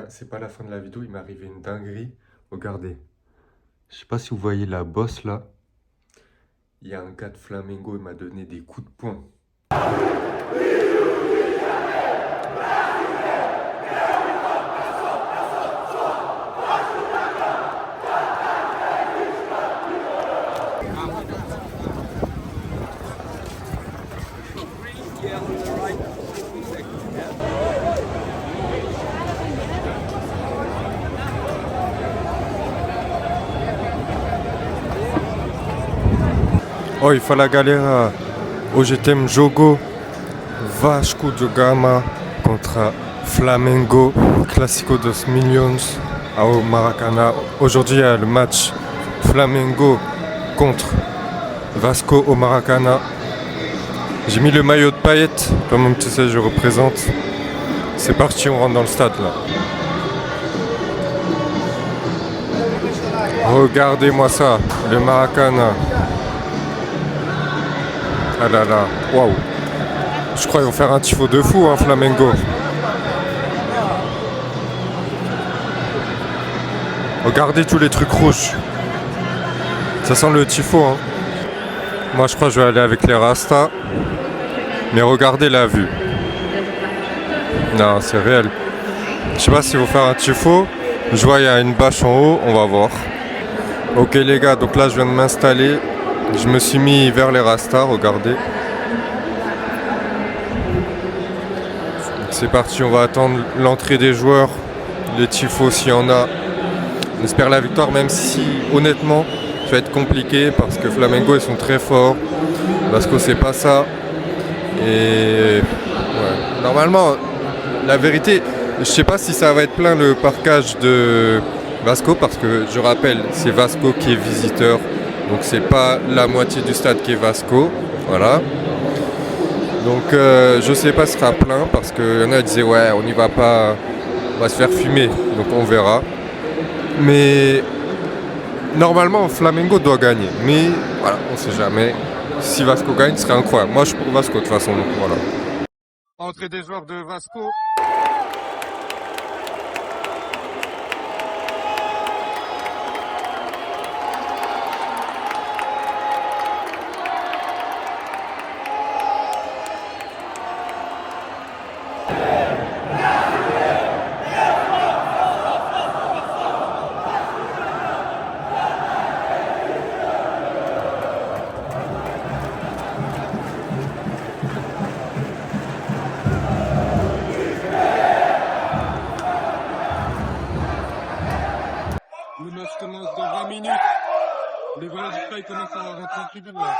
c'est pas la fin de la vidéo, il m'est arrivé une dinguerie. Regardez. Je sais pas si vous voyez la bosse là. Il y a un gars de Flamengo, il m'a donné des coups de poing. Oh, il faut la galera. Hoje temos jogo Vasco da Gama contre Flamengo, Clásico dos Milhões au Maracanã. Aujourd'hui, il y a le match Flamengo contre Vasco au Maracanã. J'ai mis le maillot de paillettes, comme tu sais, je représente. C'est parti, on rentre dans le stade là. Regardez-moi ça, le Maracanã. Ah là là, waouh. Je crois qu'ils vont faire un tifo de fou, hein, Flamengo. Regardez tous les trucs rouges. Ça sent le tifo, hein. Moi, je crois que je vais aller avec les Rastas. Mais regardez la vue. Non, c'est réel. Je sais pas s'ils vont faire un tifo. Je vois, il y a une bâche en haut, on va voir. Ok les gars, donc là, je viens de m'installer. Je me suis mis vers les Rastas, regardez. C'est parti, on va attendre l'entrée des joueurs, les tifos s'il y en a. On espère la victoire, même si honnêtement, ça va être compliqué parce que Flamengo ils sont très forts. Vasco c'est pas ça. Et ouais. Normalement, la vérité, je sais pas si ça va être plein le parcage de Vasco parce que je rappelle, c'est Vasco qui est visiteur. Donc c'est pas la moitié du stade qui est Vasco, voilà. Donc je sais pas si ce sera plein parce qu'il y en a qui disaient ouais on n'y va pas, on va se faire fumer, donc on verra. Mais normalement Flamengo doit gagner, mais voilà, on sait jamais. Si Vasco gagne, ce serait incroyable. Moi je suis pour Vasco de toute façon, donc voilà. Entrée des joueurs de Vasco. Le match commence dans 20 minutes. Les vrais résultats ils commencent à rentrer en tribune là.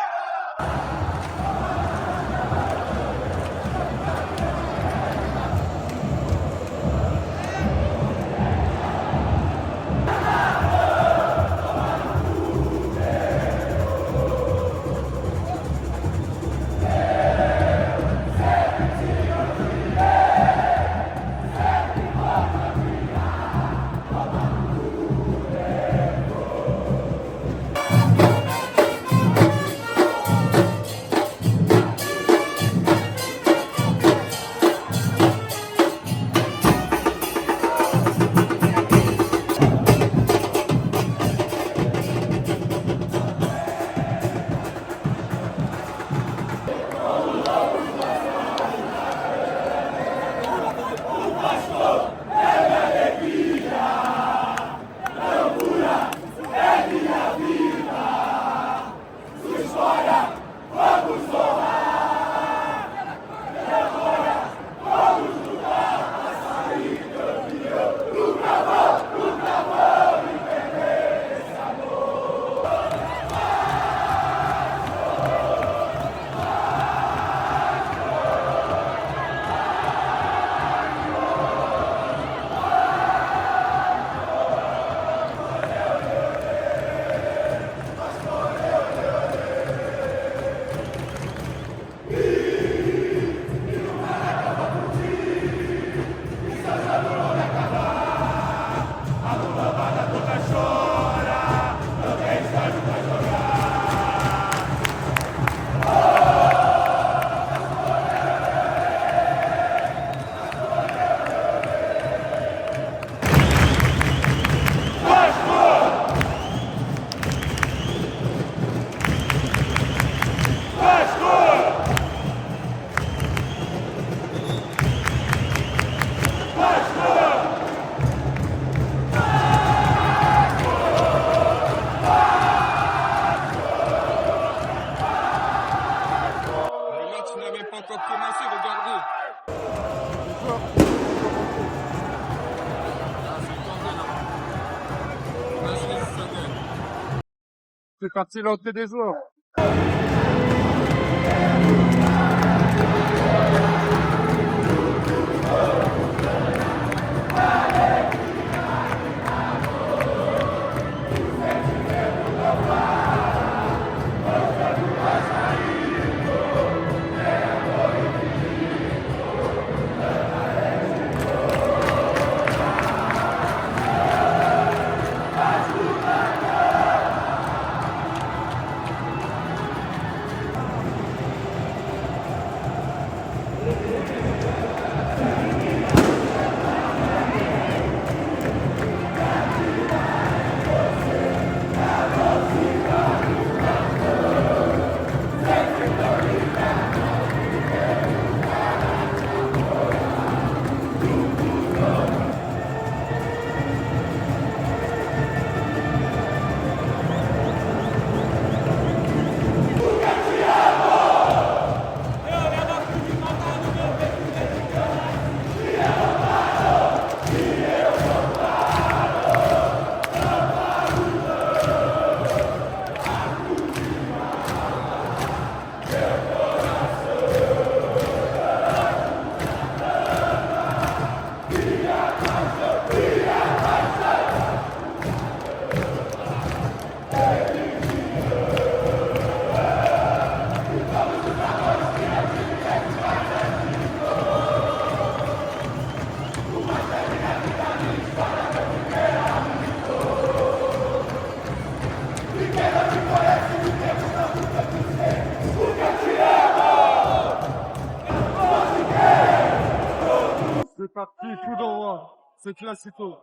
C'est parti l'entrée des joueurs. C'est parti, coup d'envoi. C'est classico.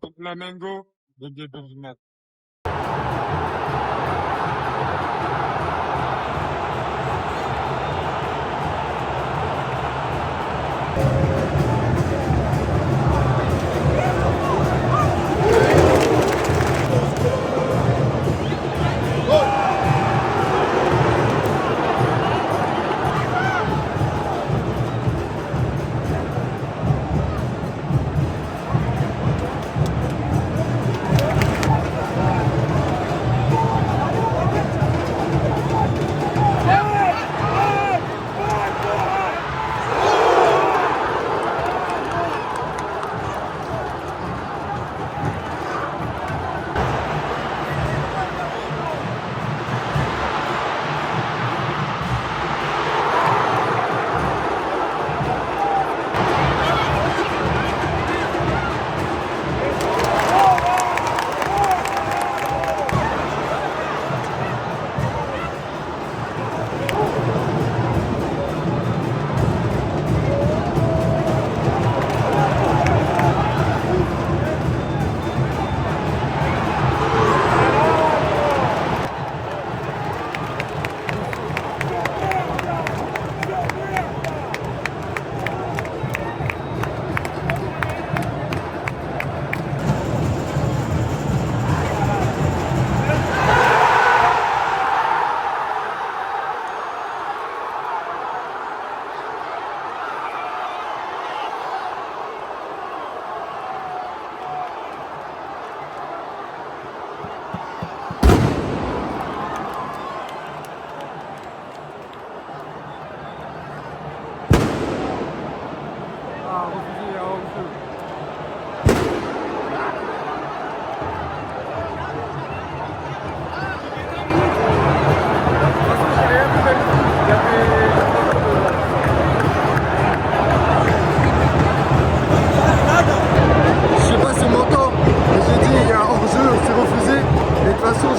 Pour Flamengo de début du match.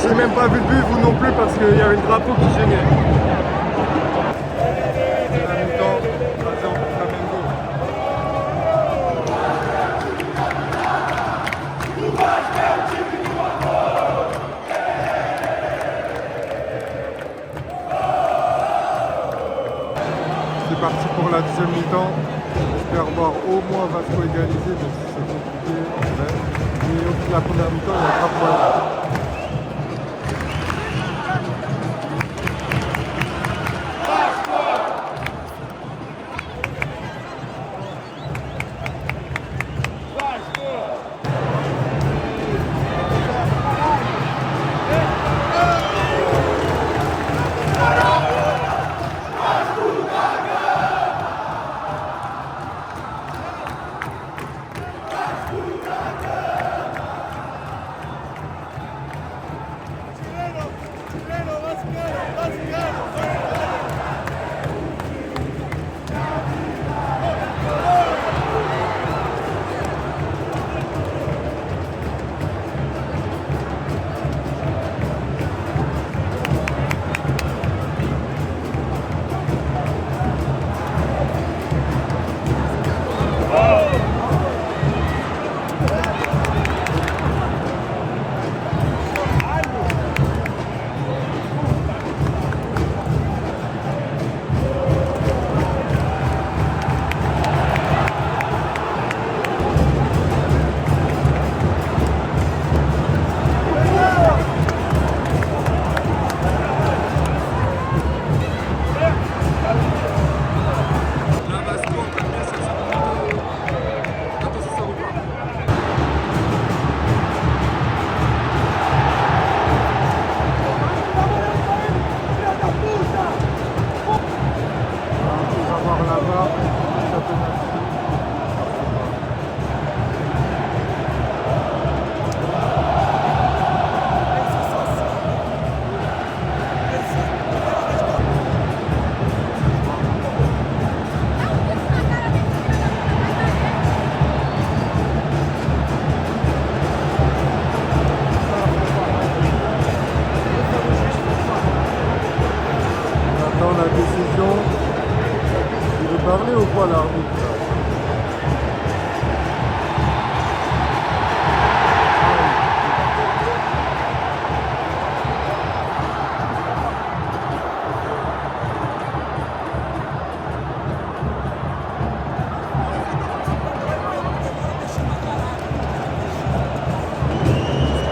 j'ai même pas vu le but, vous non plus, parce qu'il y avait le drapeau qui gênait. C'est la mi-temps, 3-0 pour Flamengo. C'est parti pour la deuxième mi-temps. J'espère voir au moins Vasco égaliser, même si c'est compliqué en vrai. Mais au bout de la première mi-temps, il y a pas de problème. La décision, il veut parler ou quoi l'arbitre?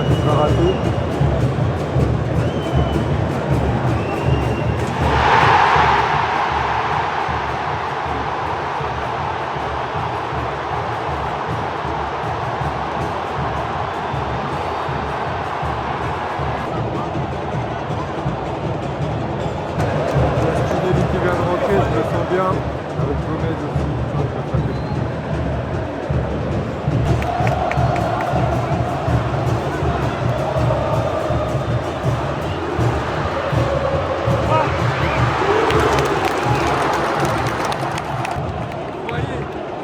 Il va rater. Je me sens bien avec Gomez aussi.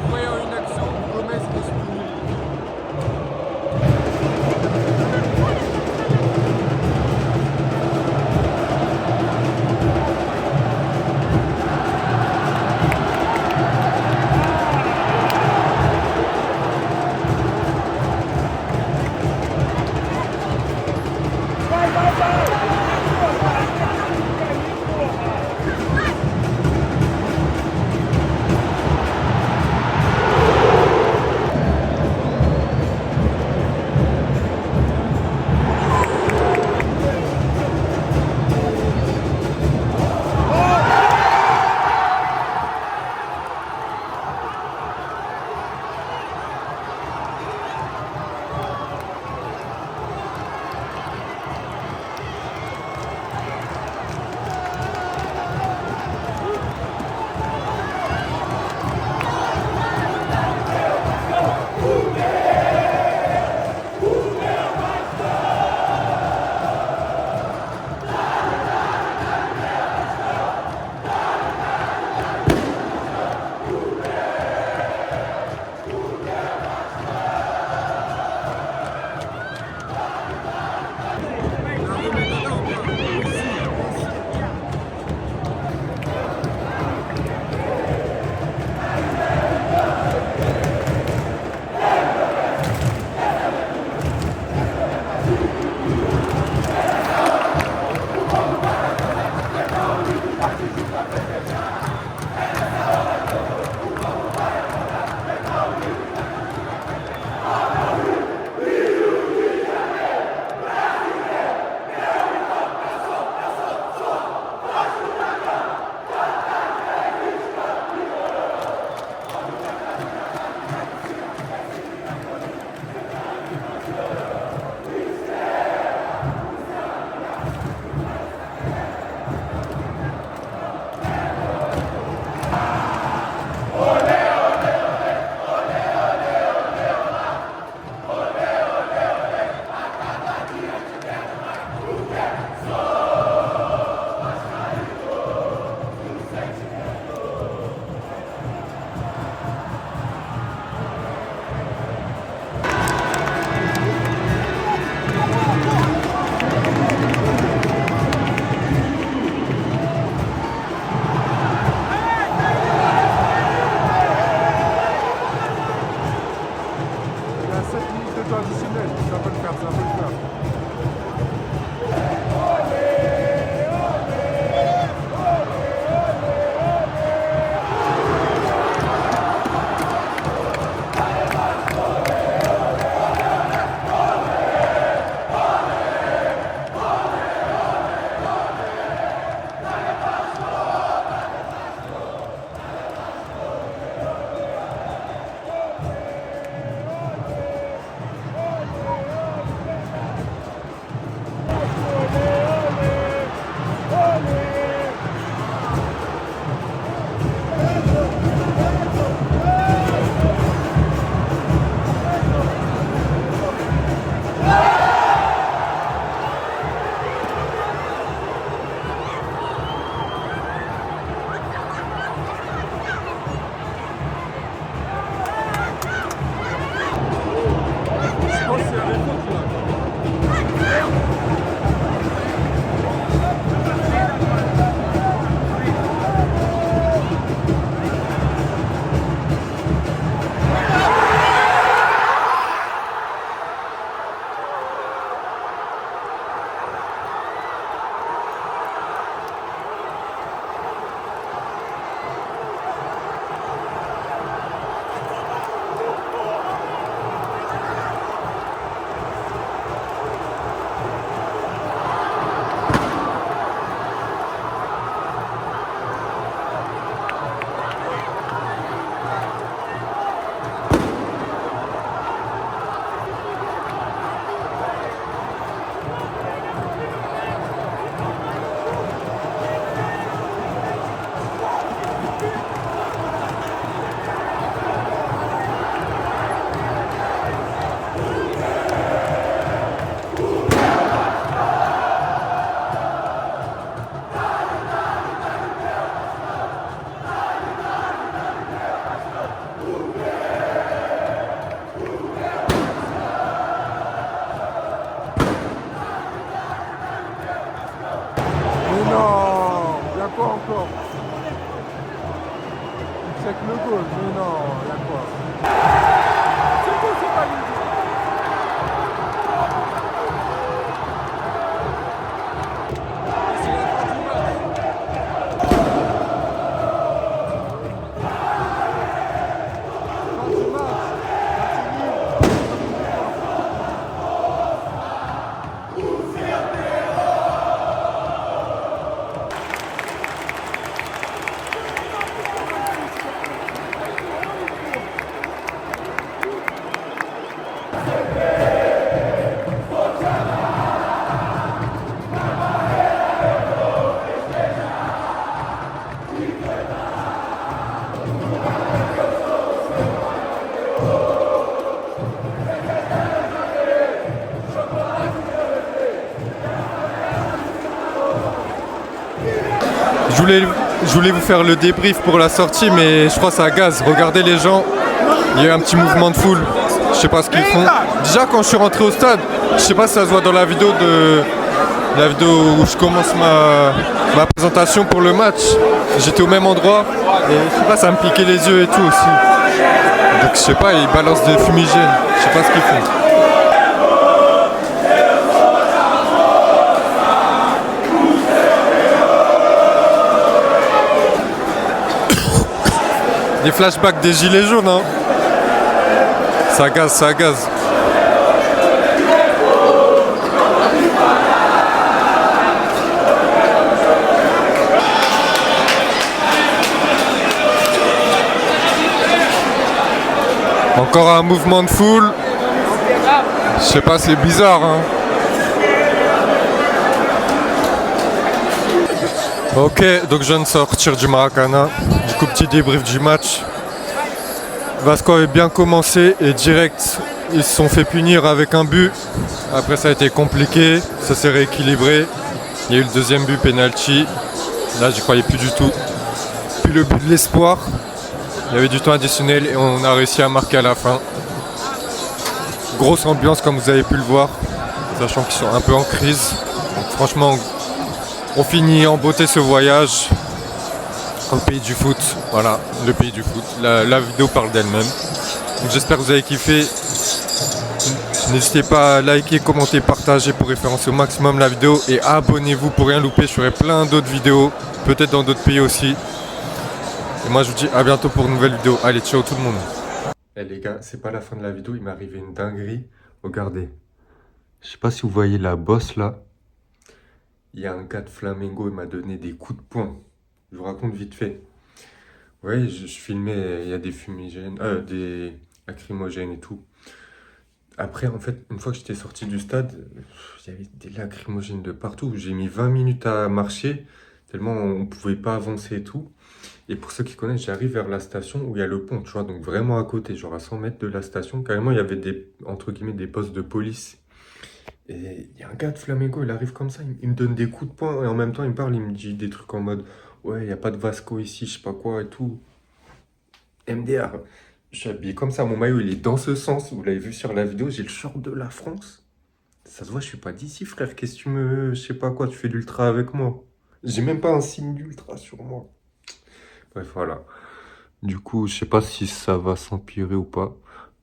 Vous voyez en une action, Gomez qui est soumis. encore. Check le goal, mais non, il y a quoi? C'est quoi, c'est validé? Je voulais vous faire le débrief pour la sortie, mais je crois que ça gaz. Regardez les gens, il y a eu un petit mouvement de foule. Je sais pas ce qu'ils font. Déjà quand je suis rentré au stade, je sais pas si ça se voit dans la vidéo où je commence ma présentation pour le match. J'étais au même endroit et je sais pas, ça me piquait les yeux et tout aussi. Donc je sais pas, ils balancent des fumigènes. Je sais pas ce qu'ils font. Des flashbacks des gilets jaunes, hein. Ça gaz, ça gaz. Encore un mouvement de foule. Je sais pas, c'est bizarre, hein. Ok, donc je viens de sortir du Maracana. Du coup, petit débrief du match. Vasco avait bien commencé et direct, ils se sont fait punir avec un but. Après, ça a été compliqué, ça s'est rééquilibré. Il y a eu le deuxième but, penalty. Là, j'y croyais plus du tout. Puis le but de l'espoir. Il y avait du temps additionnel et on a réussi à marquer à la fin. Grosse ambiance, comme vous avez pu le voir, sachant qu'ils sont un peu en crise. Donc, franchement, on finit en beauté ce voyage au pays du foot. Voilà, le pays du foot. La vidéo parle d'elle-même. Donc j'espère que vous avez kiffé. N'hésitez pas à liker, commenter, partager pour référencer au maximum la vidéo. Et abonnez-vous pour rien louper. Je ferai plein d'autres vidéos, peut-être dans d'autres pays aussi. Et moi je vous dis à bientôt pour une nouvelle vidéo. Allez, ciao tout le monde. Eh les gars, c'est pas la fin de la vidéo, il m'est arrivé une dinguerie. Regardez. Je sais pas si vous voyez la bosse là. Il y a un gars de Flamengo, il m'a donné des coups de poing. Je vous raconte vite fait. Vous voyez, je filmais, il y a des fumigènes, des lacrymogènes et tout. Après, en fait, une fois que j'étais sorti du stade, il y avait des lacrymogènes de partout. J'ai mis 20 minutes à marcher, tellement on ne pouvait pas avancer et tout. Et pour ceux qui connaissent, j'arrive vers la station où il y a le pont, tu vois, donc vraiment à côté, genre à 100 mètres de la station. Carrément, il y avait des, entre guillemets, des postes de police. Et il y a un gars de Flamengo, il arrive comme ça, il me donne des coups de poing et en même temps il me parle, il me dit des trucs en mode ouais, il n'y a pas de Vasco ici, je sais pas quoi et tout. MDR, je suis habillé comme ça, mon maillot il est dans ce sens, vous l'avez vu sur la vidéo, j'ai le short de la France. Ça se voit, je suis pas d'ici frère, qu'est-ce que tu me... Je sais pas quoi, tu fais l'ultra avec moi. J'ai même pas un signe d'ultra sur moi. Bref, voilà. Du coup, je sais pas si ça va s'empirer ou pas.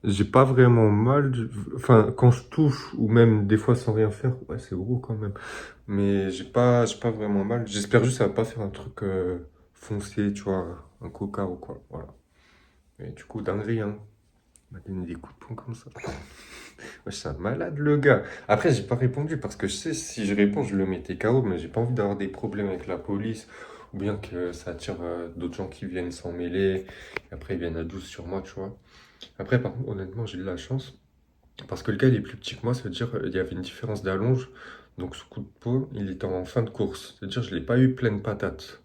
J'ai pas vraiment mal, enfin quand je touche ou même des fois sans rien faire, ouais c'est gros quand même. Mais j'ai pas vraiment mal. J'espère juste que ça va pas faire un truc foncé, tu vois, un coca ou quoi, voilà. Et du coup dinguerie hein, il m'a donné des coups de poing comme ça. Ouais, c'est un malade le gars. Après j'ai pas répondu parce que je sais si je réponds je le mettais KO, mais j'ai pas envie d'avoir des problèmes avec la police ou bien que ça attire d'autres gens qui viennent s'en mêler et après ils viennent à 12 sur moi, tu vois. Après, par contre, honnêtement, j'ai de la chance. Parce que le gars, il est plus petit que moi, ça veut dire qu'il y avait une différence d'allonge. Donc, ce coup de poing, il était en fin de course. C'est-à-dire, je ne l'ai pas eu pleine patate.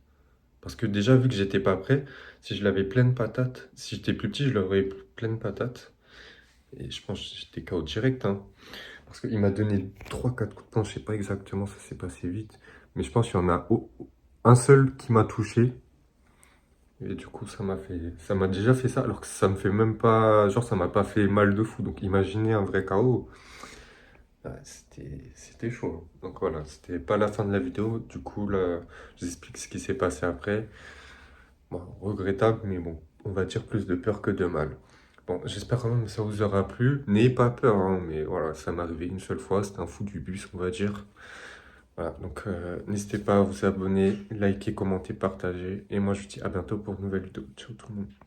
Parce que déjà, vu que j'étais pas prêt, si je l'avais pleine patate, si j'étais plus petit, je l'aurais eu pleine patate. Et je pense que j'étais KO direct. Hein. Parce qu'il m'a donné 3-4 coups de poing, je sais pas exactement, ça s'est passé vite. Mais je pense qu'il y en a un seul qui m'a touché. Et du coup, ça m'a déjà fait ça, alors que ça me fait même pas, genre ça m'a pas fait mal de fou. Donc imaginez un vrai KO. Ouais, c'était chaud. Donc voilà, c'était pas la fin de la vidéo. Du coup, là, j'explique ce qui s'est passé après. Bon, regrettable, mais bon, on va dire plus de peur que de mal. Bon, j'espère quand même que ça vous aura plu. N'ayez pas peur, hein, mais voilà, ça m'est arrivé une seule fois. C'était un fou du bus, on va dire. Voilà, donc n'hésitez pas à vous abonner, liker, commenter, partager. Et moi, je vous dis à bientôt pour une nouvelle vidéo. Ciao tout le monde.